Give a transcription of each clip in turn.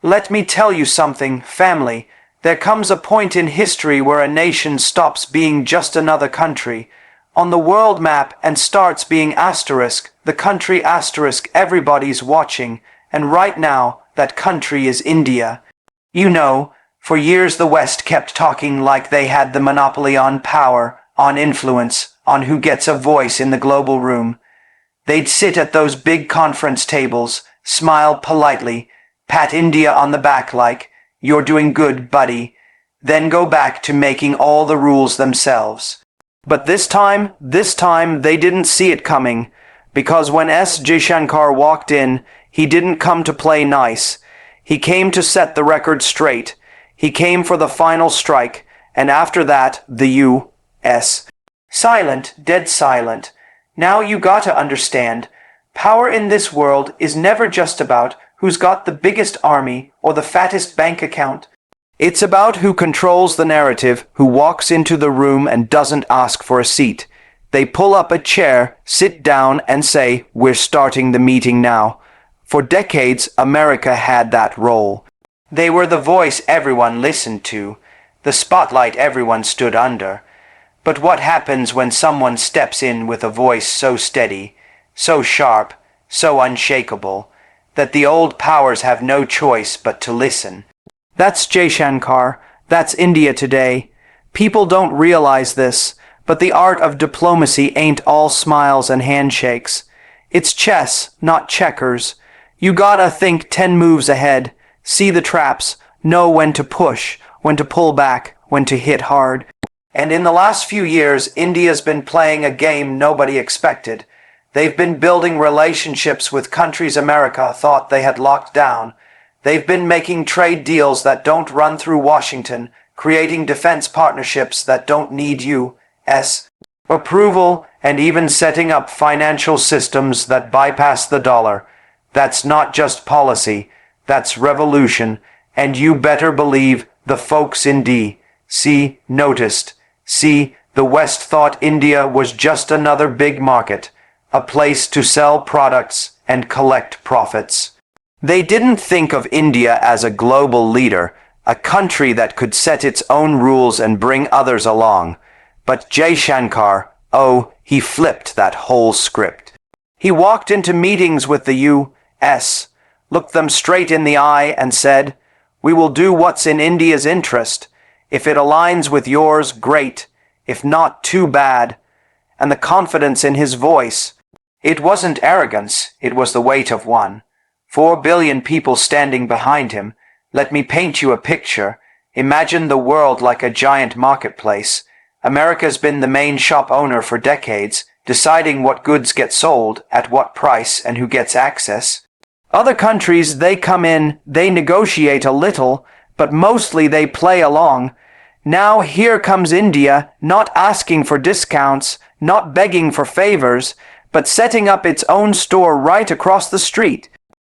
Let me tell you something, family. There comes a point in history where a nation stops being just another country on the world map and starts being asterisk, the country asterisk everybody's watching, and right now, that country is India. You know, for years the West kept talking like they had the monopoly on power, on influence, on who gets a voice in the global room. They'd sit at those big conference tables, smile politely, pat India on the back like, "You're doing good, buddy," then go back to making all the rules themselves. But this time they didn't see it coming, because when S. Jaishankar walked in, he didn't come to play nice. He came to set the record straight. He came for the final strike, and after that, the U.S. Silent, dead silent. Now you gotta understand, power in this world is never just about who's got the biggest army or the fattest bank account. It's about who controls the narrative, who walks into the room and doesn't ask for a seat. They pull up a chair, sit down, and say, "We're starting the meeting now." For decades, America had that role. They were the voice everyone listened to, the spotlight everyone stood under. But what happens when someone steps in with a voice so steady, so sharp, so unshakable, that the old powers have no choice but to listen? That's Jaishankar. That's India today. People don't realize this, but the art of diplomacy ain't all smiles and handshakes. It's chess, not checkers. You gotta think 10 moves ahead, see the traps, know when to push, when to pull back, when to hit hard. And in the last few years, India's been playing a game nobody expected. They've been building relationships with countries America thought they had locked down. They've been making trade deals that don't run through Washington, creating defense partnerships that don't need U.S. approval, and even setting up financial systems that bypass the dollar. That's not just policy, that's revolution, and you better believe the folks in D.C. noticed. See, the West thought India was just another big market, a place to sell products and collect profits. They didn't think of India as a global leader, a country that could set its own rules and bring others along. But Jaishankar, he flipped that whole script. He walked into meetings with the U.S., looked them straight in the eye and said, "We will do what's in India's interest. If it aligns with yours, great. If not, too bad." And the confidence in his voice. It wasn't arrogance, it was the weight of one. 4 billion people standing behind him. Let me paint you a picture. Imagine the world like a giant marketplace. America's been the main shop owner for decades, deciding what goods get sold, at what price, and who gets access. Other countries, they come in, they negotiate a little, but mostly they play along. Now here comes India, not asking for discounts, not begging for favors, but setting up its own store right across the street.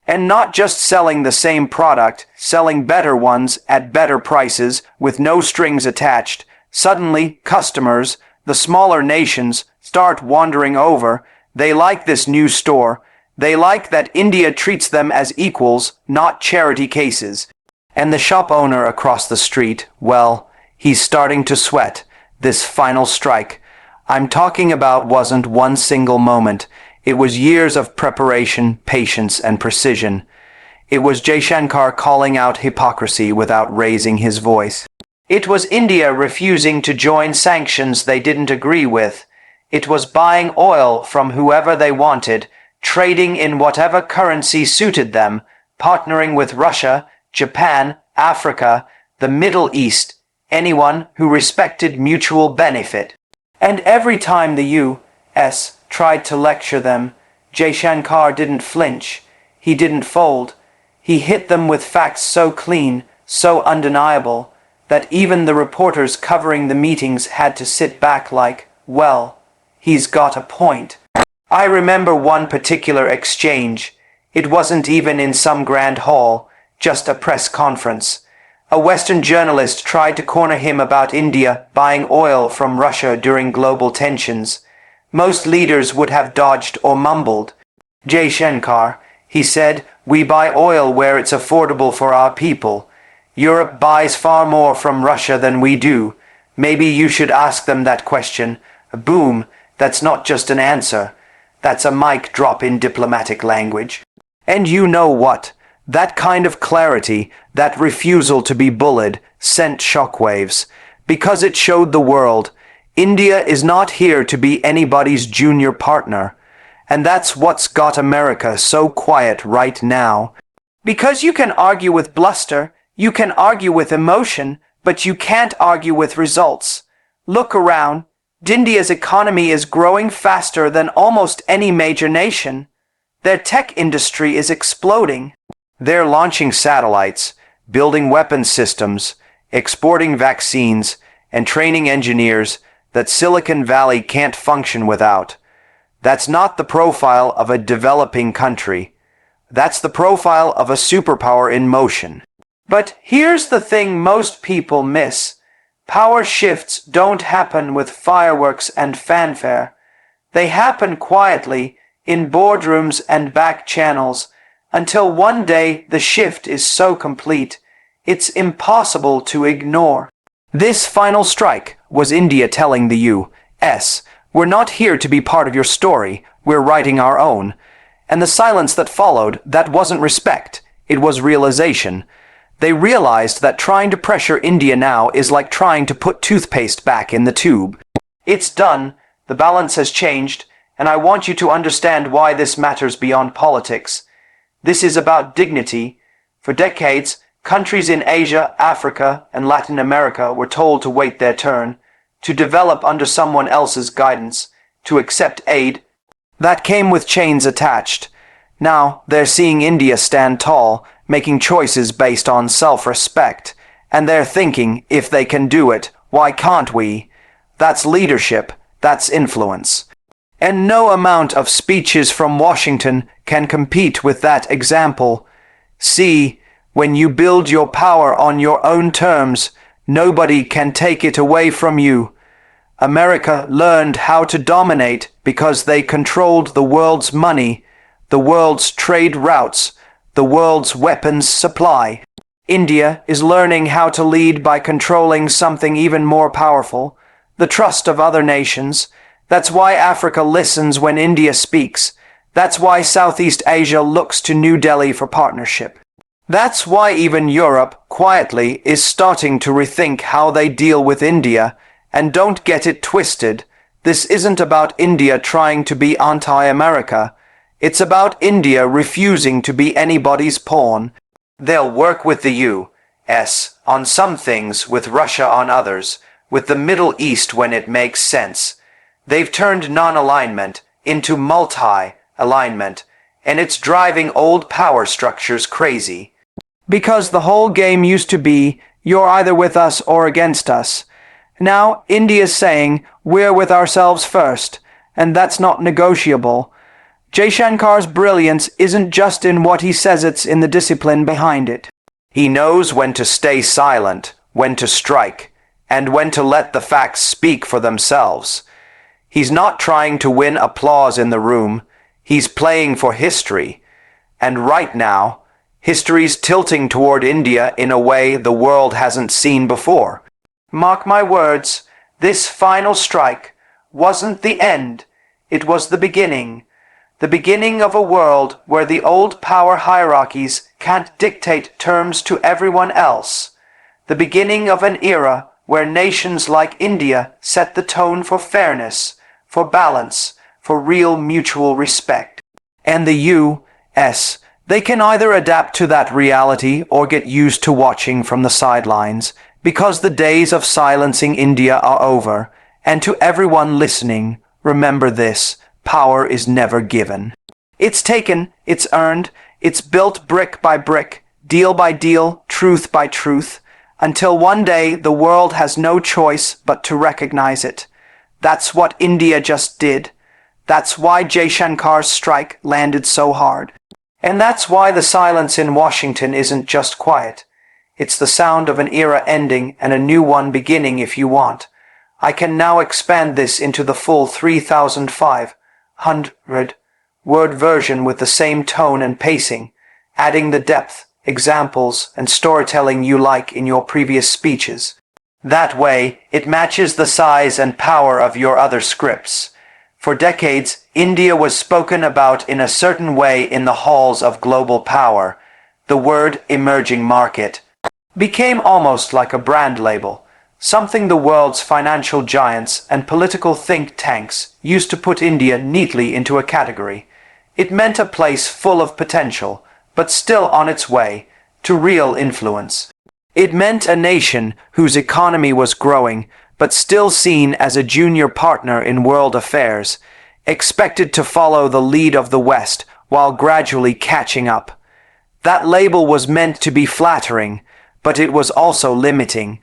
And not just selling the same product, selling better ones at better prices with no strings attached. Suddenly, customers, the smaller nations, start wandering over. They like this new store. They like that India treats them as equals, not charity cases. And the shop owner across the street, well, he's starting to sweat. This final strike I'm talking about wasn't one single moment. It was years of preparation, patience, and precision. It was Jaishankar calling out hypocrisy without raising his voice. It was India refusing to join sanctions they didn't agree with. It was buying oil from whoever they wanted, trading in whatever currency suited them, partnering with Russia, Japan, Africa, the Middle East, anyone who respected mutual benefit. And every time the U.S. tried to lecture them, Jaishankar didn't flinch. He didn't fold. He hit them with facts so clean, so undeniable, that even the reporters covering the meetings had to sit back like, well, he's got a point. I remember one particular exchange. It wasn't even in some grand hall, just a press conference. A Western journalist tried to corner him about India buying oil from Russia during global tensions. Most leaders would have dodged or mumbled. Jaishankar, he said, We buy oil where it's affordable for our people. Europe buys far more from Russia than we do. Maybe you should ask them that question. Boom, that's not just an answer. That's a mic drop in diplomatic language. And you know what? That kind of clarity, that refusal to be bullied, sent shockwaves. Because it showed the world, India is not here to be anybody's junior partner. And that's what's got America so quiet right now. Because you can argue with bluster, you can argue with emotion, but you can't argue with results. Look around. India's economy is growing faster than almost any major nation. Their tech industry is exploding. They're launching satellites, building weapons systems, exporting vaccines, and training engineers that Silicon Valley can't function without. That's not the profile of a developing country. That's the profile of a superpower in motion. But here's the thing most people miss. Power shifts don't happen with fireworks and fanfare. They happen quietly in boardrooms and back channels until one day the shift is so complete, it's impossible to ignore. This final strike was India telling the U.S., we're not here to be part of your story, we're writing our own. And the silence that followed, that wasn't respect, it was realization. They realized that trying to pressure India now is like trying to put toothpaste back in the tube. It's done, the balance has changed, and I want you to understand why this matters beyond politics. This is about dignity. For decades, countries in Asia, Africa, and Latin America were told to wait their turn, to develop under someone else's guidance, to accept aid. That came with chains attached. Now they're seeing India stand tall, making choices based on self-respect, and they're thinking, if they can do it, why can't we? That's leadership, that's influence. And no amount of speeches from Washington can compete with that example. See, when you build your power on your own terms, nobody can take it away from you. America learned how to dominate because they controlled the world's money, the world's trade routes, the world's weapons supply. India is learning how to lead by controlling something even more powerful, the trust of other nations. That's why Africa listens when India speaks. That's why Southeast Asia looks to New Delhi for partnership. That's why even Europe, quietly, is starting to rethink how they deal with India. And don't get it twisted, this isn't about India trying to be anti-America. It's about India refusing to be anybody's pawn. They'll work with the U.S. on some things, with Russia on others, with the Middle East when it makes sense. They've turned non-alignment into multi-alignment, and it's driving old power structures crazy. Because the whole game used to be, you're either with us or against us. Now, India's saying, we're with ourselves first, and that's not negotiable. JAISHANKAR'S brilliance isn't just in what he says, it's in the discipline behind it. He knows when to stay silent, when to strike, and when to let the facts speak for themselves. He's not trying to win applause in the room, he's playing for history. And right now, history's tilting toward India in a way the world hasn't seen before. Mark my words, this final strike wasn't the end, it was the beginning of a world where the old power hierarchies can't dictate terms to everyone else, the beginning of an era where nations like India set the tone for fairness, for balance, for real mutual respect. And the U.S., they can either adapt to that reality or get used to watching from the sidelines, because the days of silencing India are over, and to everyone listening, remember this, power is never given. It's taken, it's earned, it's built brick by brick, deal by deal, truth by truth, until one day the world has no choice but to recognize it. That's what India just did. That's why JAISHANKAR'S strike landed so hard. And that's why the silence in Washington isn't just quiet. It's the sound of an era ending and a new one beginning if you want. I can now expand this into the full 3,500-word version with the same tone and pacing. adding the depth, examples, and storytelling you like in your previous speeches. That way, it matches the size and power of your other scripts. For decades, India was spoken about in a certain way in the halls of global power. The word emerging market became almost like a brand label, something the world's financial giants and political think tanks used to put India neatly into a category. It meant a place full of potential, but still on its way to real influence. It meant a nation whose economy was growing, but still seen as a junior partner in world affairs, expected to follow the lead of the West while gradually catching up. That label was meant to be flattering, but it was also limiting.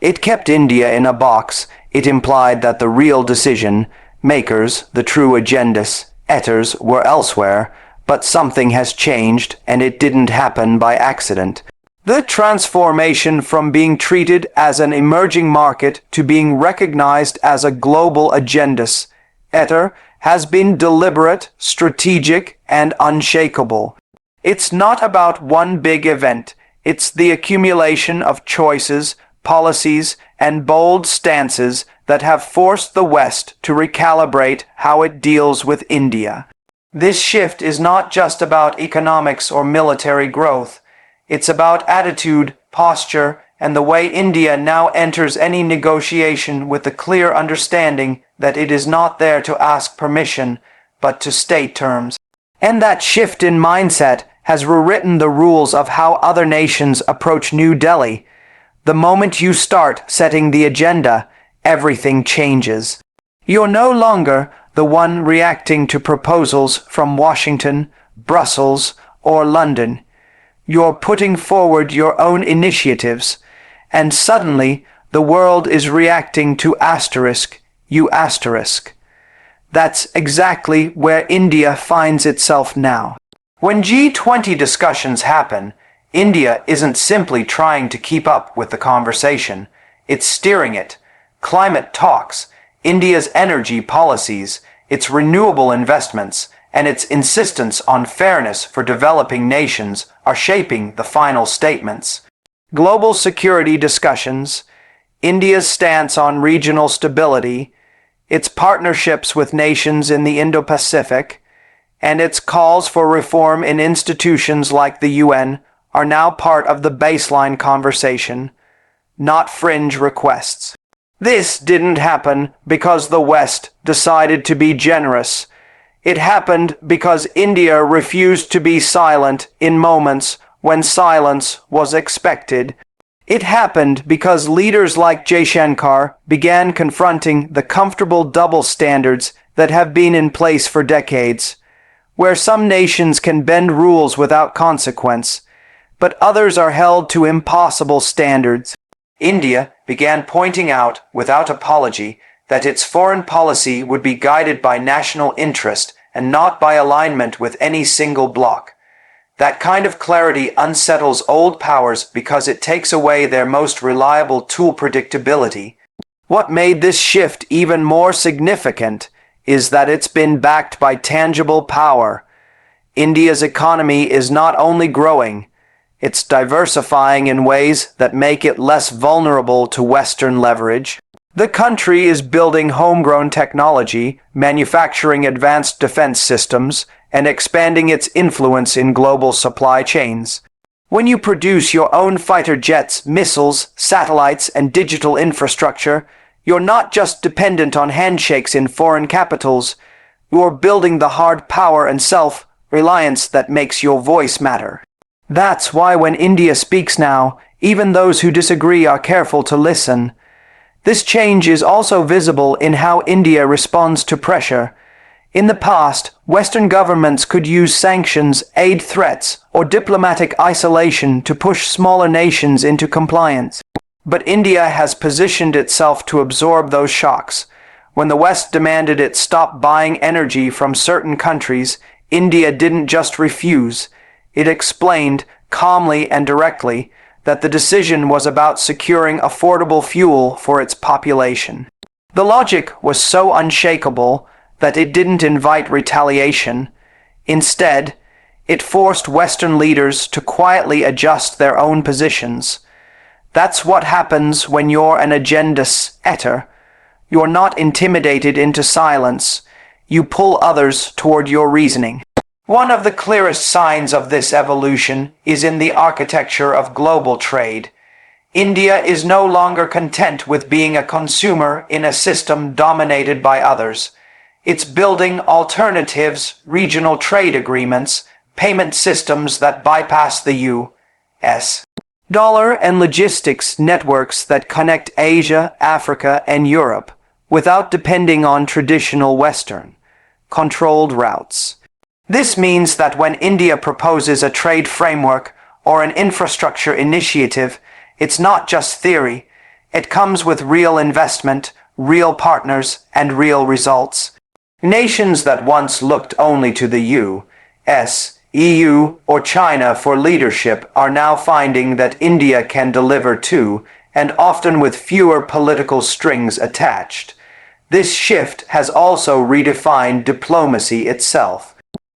It kept India in a box. It implied that the real decision makers, the true agendas, setters, were elsewhere, but something has changed, and it didn't happen by accident. The transformation from being treated as an emerging market to being recognized as a global agendas setter has been deliberate, strategic, and unshakable. It's not about one big event. It's the accumulation of choices, policies, and bold stances that have forced the West to recalibrate how it deals with India. This shift is not just about economics or military growth. It's about attitude, posture, and the way India now enters any negotiation with the clear understanding that it is not there to ask permission, but to state terms. And that shift in mindset has rewritten the rules of how other nations approach New Delhi. The moment you start setting the agenda, everything changes. You're no longer the one reacting to proposals from Washington, Brussels, or London. You're putting forward your own initiatives, and suddenly the world is reacting to you asterisk. That's exactly where India finds itself now. When G20 discussions happen, India isn't simply trying to keep up with the conversation. It's steering it. Climate talks, India's energy policies, its renewable investments, and its insistence on fairness for developing nations are shaping the final statements. Global security discussions, India's stance on regional stability, its partnerships with nations in the Indo-Pacific, and its calls for reform in institutions like the UN are now part of the baseline conversation, not fringe requests. This didn't happen because the West decided to be generous. It happened because India refused to be silent in moments when silence was expected. It happened because leaders like JAISHANKAR began confronting the comfortable double standards that have been in place for decades, where some nations can bend rules without consequence, but others are held to impossible standards. India began pointing out, without apology, that its foreign policy would be guided by national interest and not by alignment with any single bloc. That kind of clarity unsettles old powers because it takes away their most reliable tool, predictability. What made this shift even more significant is that it's been backed by tangible power. India's economy is not only growing, it's diversifying in ways that make it less vulnerable to Western leverage. The country is building homegrown technology, manufacturing advanced defense systems, and expanding its influence in global supply chains. When you produce your own fighter jets, missiles, satellites, and digital infrastructure, you're not just dependent on handshakes in foreign capitals. You're building the hard power and self-reliance that makes your voice matter. That's why when India speaks now, even those who disagree are careful to listen. This change is also visible in how India responds to pressure. In the past, Western governments could use sanctions, aid threats, or diplomatic isolation to push smaller nations into compliance. But India has positioned itself to absorb those shocks. When the West demanded it stop buying energy from certain countries, India didn't just refuse. It explained, calmly and directly, that the decision was about securing affordable fuel for its population. The logic was so unshakable that it didn't invite retaliation. Instead, It forced Western leaders to quietly adjust their own positions. That's what happens when you're an agenda setter. You're not intimidated into silence. You pull others toward your reasoning. One of the clearest signs of this evolution is in the architecture of global trade. India is no longer content with being a consumer in a system dominated by others. It's building alternatives, regional trade agreements, payment systems that bypass the U.S. dollar and logistics networks that connect Asia, Africa, and Europe without depending on traditional Western, controlled routes. This means that when India proposes a trade framework or an infrastructure initiative, it's not just theory. It comes with real investment, real partners, and real results. Nations that once looked only to the U.S., EU, or China for leadership are now finding that India can deliver too, and often with fewer political strings attached. This shift has also redefined diplomacy itself.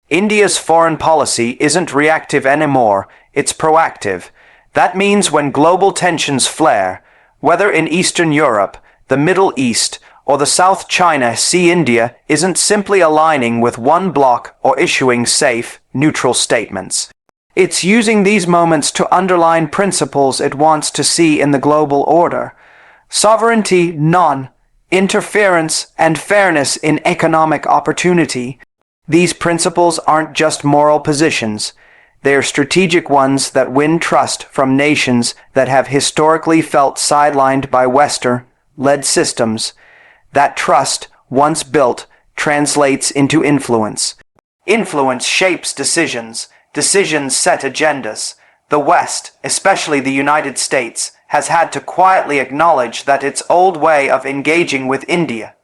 India's foreign policy isn't reactive anymore, it's proactive. That means when global tensions flare, whether in Eastern Europe, the Middle East, or the South China Sea, India isn't simply aligning with one bloc or issuing safe, neutral statements. It's using these moments to underline principles it wants to see in the global order. Sovereignty, non-interference, and fairness in economic opportunity. These principles aren't just moral positions. They are strategic ones that win trust from nations that have historically felt sidelined by Western-led systems. That trust, once built, translates into influence. Influence shapes decisions. Decisions set agendas. The West, especially the United States, has had to quietly acknowledge that its old way of engaging with India,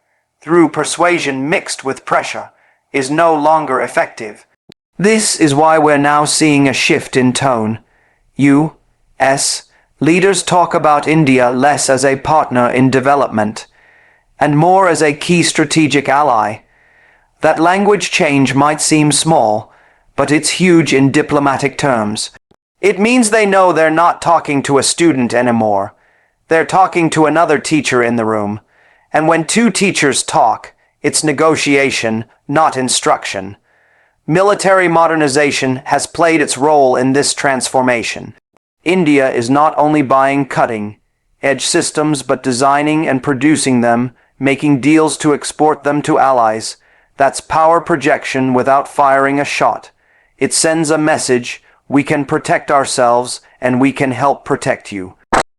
through persuasion mixed with pressure, is no longer effective. This is why we're now seeing a shift in tone. U.S. leaders talk about India less as a partner in development, and more as a key strategic ally. That language change might seem small, but it's huge in diplomatic terms. It means they know they're not talking to a student anymore. They're talking to another teacher in the room. And when two teachers talk, it's negotiation, not instruction. Military modernization has played its role in this transformation. India is not only buying cutting-edge systems but designing and producing them, making deals to export them to allies. That's power projection without firing a shot. It sends a message: we can protect ourselves and we can help protect you.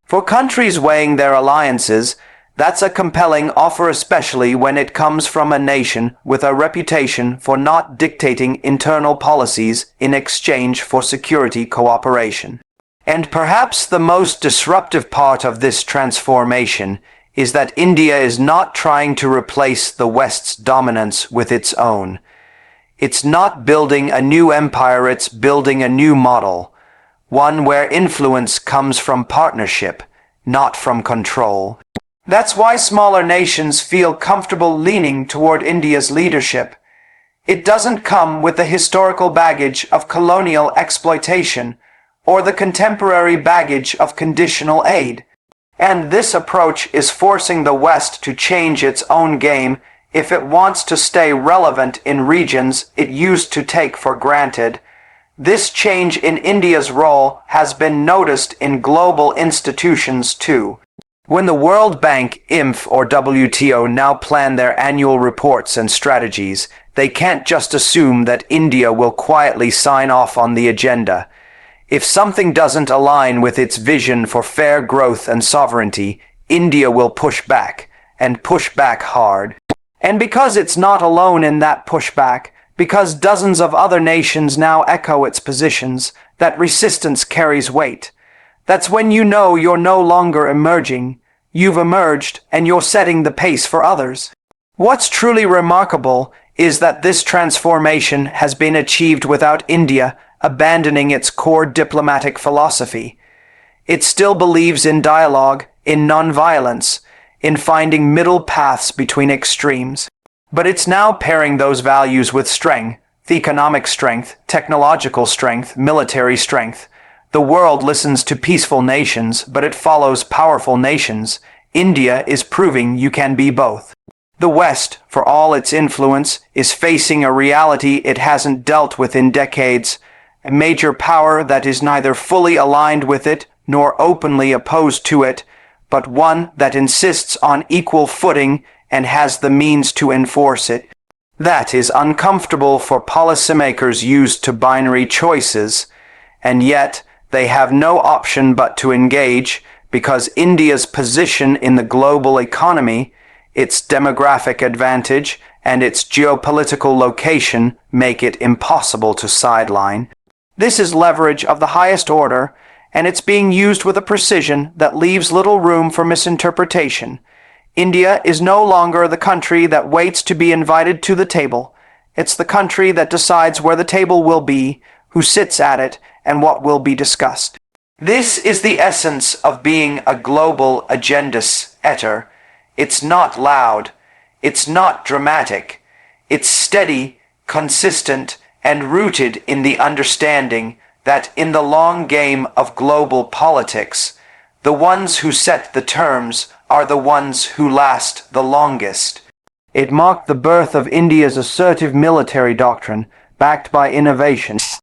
For countries weighing their alliances, that's a compelling offer, especially when it comes from a nation with a reputation for not dictating internal policies in exchange for security cooperation. And perhaps the most disruptive part of this transformation is that India is not trying to replace the West's dominance with its own. It's not building a new empire, it's building a new model, one where influence comes from partnership, not from control. That's why smaller nations feel comfortable leaning toward India's leadership. It doesn't come with the historical baggage of colonial exploitation or the contemporary baggage of conditional aid. And this approach is forcing the West to change its own game if it wants to stay relevant in regions it used to take for granted. This change in India's role has been noticed in global institutions too. When the World Bank, IMF, or WTO now plan their annual reports and strategies, they can't just assume that India will quietly sign off on the agenda. If something doesn't align with its vision for fair growth and sovereignty, India will push back, and push back hard. And because it's not alone in that pushback, because dozens of other nations now echo its positions, that resistance carries weight. That's when you know you're no longer emerging. You've emerged, and you're setting the pace for others. What's truly remarkable is that this transformation has been achieved without India abandoning its core diplomatic philosophy. It still believes in dialogue, in nonviolence, in finding middle paths between extremes. But it's now pairing those values with strength, economic strength, technological strength, military strength. The world listens to peaceful nations, but it follows powerful nations. India is proving you can be both. The West, for all its influence, is facing a reality it hasn't dealt with in decades, a major power that is neither fully aligned with it nor openly opposed to it, but one that insists on equal footing and has the means to enforce it. That is uncomfortable for policymakers used to binary choices, and yet they have no option but to engage because India's position in the global economy, its demographic advantage, and its geopolitical location make it impossible to sideline. This is leverage of the highest order, and it's being used with a precision that leaves little room for misinterpretation. India is no longer the country that waits to be invited to the table. It's the country that decides where the table will be, who sits at it, and what will be discussed. This is the essence of being a global agenda setter. It's not loud. It's not dramatic. It's steady, consistent, and rooted in the understanding that in the long game of global politics, the ones who set the terms are the ones who last the longest. It marked the birth of India's assertive military doctrine, backed by innovation.